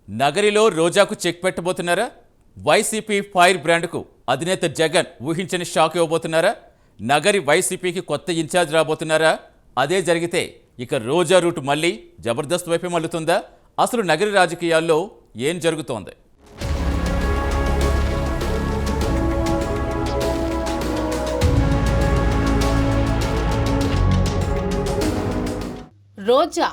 నగరిలో రోజాకు check పెట్టబోతున్నారా? YCP fire బ్రాండ్కు అధినేత జగన్ ఊహించని shock ఇవ్వబోతున్నారా? Nagari వైసీపీకి కొత్త ఇన్ఛార్జ్ రాబోతున్నారా? అదే జరిగితే ఇక రోజా రూట్ మళ్ళీ జబర్దస్త్ వైపే మల్లుతుందా? అసలు నగరి రాజకీయాల్లో ఏం జరుగుతోంది? రోజా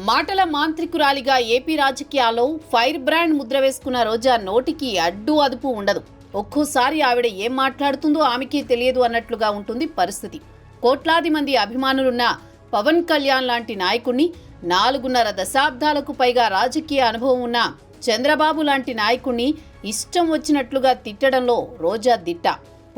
మాటల మాంత్రికురాలిగా ఏపీ రాజకీయాల్లో ఫైర్ బ్రాండ్ ముద్ర వేసుకున్న రోజా నోటికి అడ్డు అదుపు ఉండదు. ఒక్కోసారి ఆవిడ ఏం మాట్లాడుతుందో ఆమెకే తెలియదు అన్నట్లుగా ఉంటుంది పరిస్థితి. కోట్లాది మంది అభిమానులున్న పవన్ కళ్యాణ్ లాంటి నాయకుణ్ణి, 4.5 దశాబ్దాలకు పైగా రాజకీయ అనుభవం ఉన్న చంద్రబాబు లాంటి నాయకుణ్ణి ఇష్టం వచ్చినట్లుగా తిట్టడంలో రోజా దిట్ట.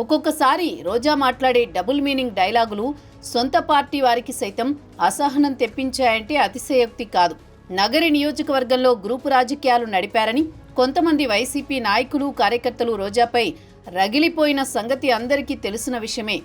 ఒక్కొక్కసారి రోజా మాట్లాడే డబుల్ మీనింగ్ డైలాగులు సొంత పార్టీ వారికి సైతం అసహనం తెప్పించాయంటే అతిశయోక్తి కాదు. నగరి నియోజకవర్గంలో గ్రూపు రాజకీయాలు నడిపారని కొంతమంది వైసీపీ నాయకులు, కార్యకర్తలు రోజాపై రగిలిపోయిన సంగతి అందరికీ తెలిసిన విషయమే.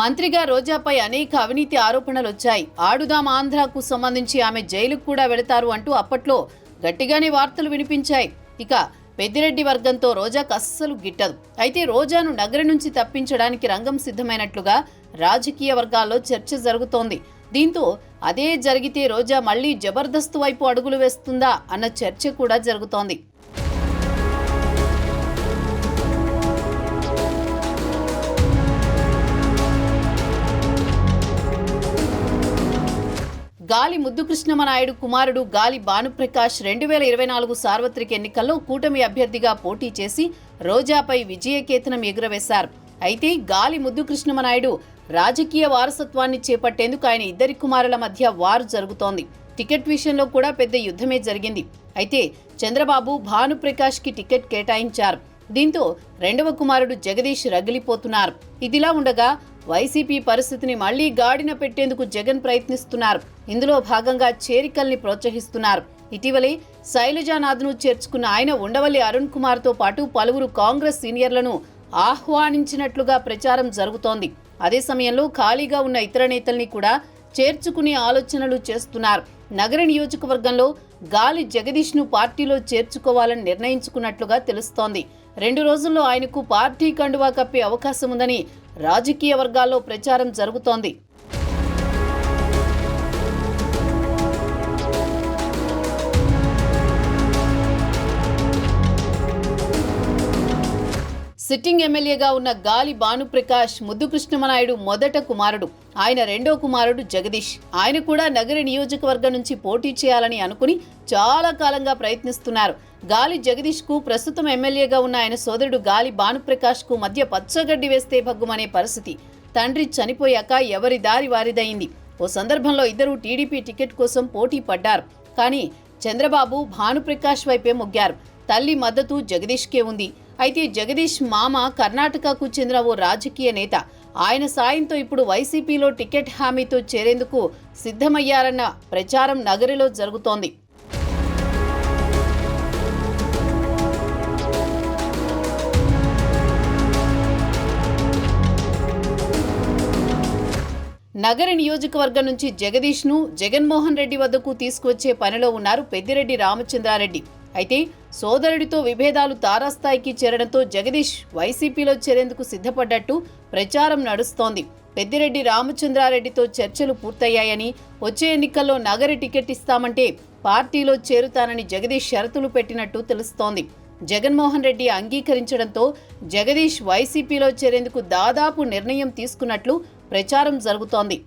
మంత్రిగా రోజాపై అనేక అవినీతి ఆరోపణలు వచ్చాయి. ఆడుదాం ఆంధ్రాకు సంబంధించి ఆమె జైలుకు కూడా వెళతారు అంటూ అప్పట్లో గట్టిగానే వార్తలు వినిపించాయి. ఇక పెద్దిరెడ్డి వర్గంతో రోజాకు అస్సలు గిట్టదు. అయితే రోజాను నగరి నుంచి తప్పించడానికి రంగం సిద్ధమైనట్లుగా రాజకీయ వర్గాల్లో చర్చ జరుగుతోంది. దీంతో అదే జరిగితే రోజా మళ్లీ జబర్దస్త్ వైపు అడుగులు వేస్తుందా అన్న చర్చ కూడా జరుగుతోంది. గాలి ముద్దుకృష్ణమనాయుడు కుమారుడు గాలి భానుప్రకాష్ 2024 సార్వత్రిక ఎన్నికల్లో కూటమి అభ్యర్థిగా పోటీ చేసి రోజాపై విజయకేతనం ఎగురవేశారు. అయితే గాలి ముద్దుకృష్ణమనాయుడు రాజకీయ వారసత్వాన్ని చేపట్టేందుకు ఆయన ఇద్దరి కుమారుల మధ్య వారు జరుగుతోంది. టికెట్ విషయంలో కూడా పెద్ద యుద్ధమే జరిగింది. అయితే చంద్రబాబు భానుప్రకాష్కి టికెట్ కేటాయించారు. దీంతో రెండవ కుమారుడు జగదీష్ రగిలిపోతున్నారు. ఇదిలా ఉండగా వైసీపీ పరిస్థితిని మళ్లీ గాడిన పెట్టేందుకు జగన్ ప్రయత్నిస్తున్నారు. ఇందులో భాగంగా చేరికల్ని ప్రోత్సహిస్తున్నారు. ఇటీవలే శైలజానాథ్ను చేర్చుకున్న ఆయన ఉండవల్లి అరుణ్ కుమార్తో పాటు పలువురు కాంగ్రెస్ సీనియర్లను ఆహ్వానించినట్లుగా ప్రచారం జరుగుతోంది. అదే సమయంలో ఖాళీగా ఉన్న ఇతర నేతల్ని కూడా చేర్చుకునే ఆలోచనలు చేస్తున్నారు. నగర నియోజకవర్గంలో గాలి జగదీష్ను పార్టీలో చేర్చుకోవాలని నిర్ణయించుకున్నట్లుగా తెలుస్తోంది. 2 రోజుల్లో ఆయనకు పార్టీ కండువా కప్పే అవకాశం ఉందని రాజకీయ వర్గాల్లో ప్రచారం జరుగుతోంది. సిట్టింగ్ ఎమ్మెల్యేగా ఉన్న గాలి భానుప్రకాష్ ముద్దుకృష్ణమనాయుడు మొదట కుమారుడు. ఆయన రెండో కుమారుడు జగదీష్. ఆయన కూడా నగరి నియోజకవర్గం నుంచి పోటీ చేయాలని అనుకుని చాలా కాలంగా ప్రయత్నిస్తున్నారు. గాలి జగదీష్ కు ప్రస్తుతం ఎమ్మెల్యేగా ఉన్న ఆయన సోదరుడు గాలి భానుప్రకాష్ కు మధ్య పచ్చగడ్డి వేస్తే భగ్గుమనే పరిస్థితి. తండ్రి చనిపోయాక ఎవరి దారి వారిదయింది. ఓ సందర్భంలో ఇద్దరు టీడీపీ టికెట్ కోసం పోటీ పడ్డారు. కానీ చంద్రబాబు భానుప్రకాష్ వైపే మొగ్గారు. తల్లి మద్దతు జగదీష్కే ఉంది. అయితే జగదీష్ మామ కర్ణాటకకు చెందిన ఓ రాజకీయ నేత. ఆయన సాయంతో ఇప్పుడు వైసీపీలో టికెట్ హామీతో చేరేందుకు సిద్ధమయ్యారన్న ప్రచారం నగరిలో జరుగుతోంది. నగరి నియోజకవర్గం నుంచి జగదీష్ను జగన్మోహన్ రెడ్డి వద్దకు తీసుకువచ్చే పనిలో ఉన్నారు పెద్దిరెడ్డి రామచంద్రారెడ్డి. అయితే సోదరుడితో విభేదాలు తారాస్థాయికి చేరడంతో జగదీష్ వైసీపీలో చేరేందుకు సిద్ధపడ్డట్టు ప్రచారం నడుస్తోంది. పెద్దిరెడ్డి రామచంద్రారెడ్డితో చర్చలు పూర్తయ్యాయని, వచ్చే ఎన్నికల్లో నగరి టికెట్ ఇస్తామంటే పార్టీలో చేరుతానని జగదీష్ షరతులు పెట్టినట్టు తెలుస్తోంది. జగన్మోహన్ రెడ్డి అంగీకరించడంతో జగదీష్ వైసీపీలో చేరేందుకు దాదాపు నిర్ణయం తీసుకున్నట్లు ప్రచారం జరుగుతోంది.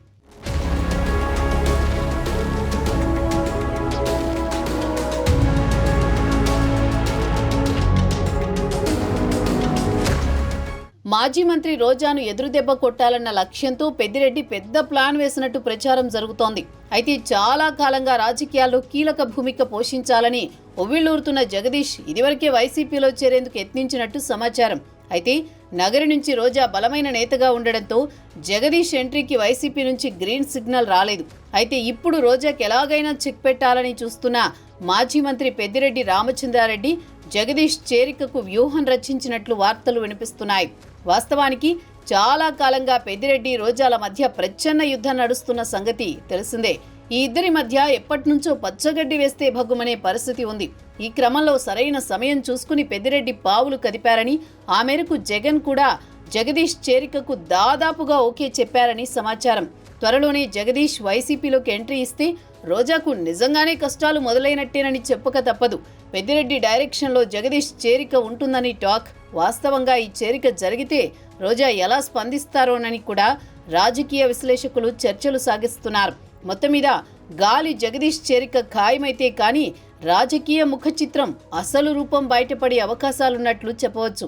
మాజీ మంత్రి రోజాను ఎదురుదెబ్బ కొట్టాలన్న లక్ష్యంతో పెద్దిరెడ్డి పెద్ద ప్లాన్ వేసినట్టు ప్రచారం జరుగుతోంది. అయితే చాలా కాలంగా రాజకీయాల్లో కీలక భూమిక పోషించాలని ఒవ్విళ్లూరుతున్న జగదీష్ ఇదివరకే వైసీపీలో చేరేందుకు యత్నించినట్టు సమాచారం. అయితే నగరి నుంచి రోజా బలమైన నేతగా ఉండడంతో జగదీష్ ఎంట్రీకి వైసీపీ నుంచి గ్రీన్ సిగ్నల్ రాలేదు. అయితే ఇప్పుడు రోజాకి ఎలాగైనా చెక్ పెట్టాలని చూస్తున్న మాజీ మంత్రి పెద్దిరెడ్డి రామచంద్రారెడ్డి జగదీష్ చేరికకు వ్యూహం రచించినట్లు వార్తలు వినిపిస్తున్నాయి. వాస్తవానికి చాలా కాలంగా పెద్దిరెడ్డి రోజాల మధ్య ప్రచ్ఛన్న యుద్ధం నడుస్తున్న సంగతి తెలిసిందే. ఈ ఇద్దరి మధ్య ఎప్పటినుంచో పచ్చగడ్డి వేస్తే భగ్గుమనే పరిస్థితి ఉంది. ఈ క్రమంలో సరైన సమయం చూసుకుని పెద్దిరెడ్డి పావులు కదిపారని, ఆ మేరకు జగన్ కూడా జగదీష్ చేరికకు దాదాపుగా ఓకే చెప్పారని సమాచారం. త్వరలోనే జగదీష్ వైసీపీలోకి ఎంట్రీ ఇస్తే రోజాకు నిజంగానే కష్టాలు మొదలైనట్టేనని చెప్పక తప్పదు. పెద్దిరెడ్డి డైరెక్షన్లో జగదీష్ చేరిక ఉంటుందని టాక్. వాస్తవంగా ఈ చేరిక జరిగితే రోజా ఎలా స్పందిస్తారోనని కూడా రాజకీయ విశ్లేషకులు చర్చలు సాగిస్తున్నారు. మొత్తం మీద గాలి జగదీష్ చేరిక ఖాయమైతే కానీ రాజకీయ ముఖ చిత్రం అసలు రూపం బయటపడే అవకాశాలున్నట్లు చెప్పవచ్చు.